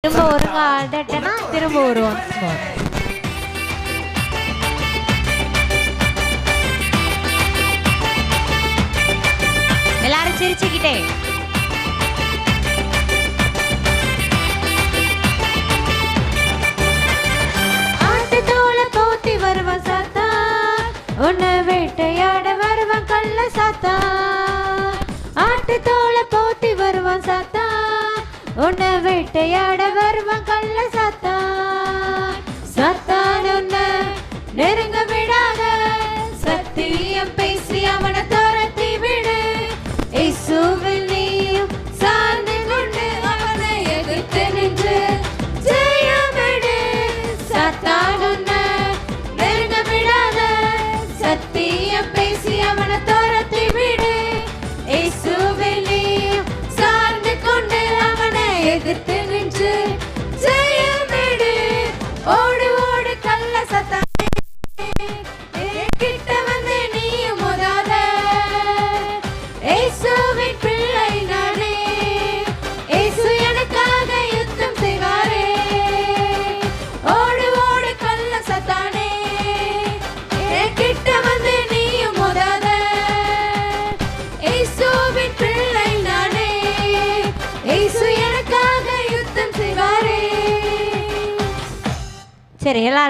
திரும்ப ஒருங்க ஆடட்டனா திரும்ப ஒரு ஒன்ஸ் மோர். எல்லாரும் சிரிச்சுக்கிட்டே ஆட்டத்தோல போத்தி வருவான் சாத்தா, உன்னை வேட்டையாட வருவான் கள்ள சாத்தா. ஆட்டத்தோல போத்தி வருவான் சாத்தா, உன்னை வேட்டையாட வருவான் கள்ள சாத்தா. சாத்தான் உன்னை நெருங்க விடாத, சத்தியம் பேசி அவனை துரத்தி விடு. இயேசுவில் நீயும் சார்ந்து கொண்டு அவனை எதிர்த்து நின்று ஜெயமிடு. சாத்தான் உன்னை நெருங்க விடாத, சத்தியம் பேசி அவனை துரத்தி விடு. இயேசுவில் நீயும் சார்ந்து கொண்டு அவனை எதிர்த்து நின்று ஜெயமிடு. ஓடு ஓடு கள்ள சாத்தானே, கிட்ட வந்து நீயும் மோதாத. இயேசுவின் பிள்ளை நானே, இயேசு எனக்காக யுத்தம் செய்வாரே. ஓடு ஓடு கள்ள சாத்தானே, கிட்ட வந்து நீயும் மோதாத. இயேசுவின் பிள்ளை நானே, இயேசு எனக்காக யுத்தம் செய்வாரே. சரி எல்லாரும்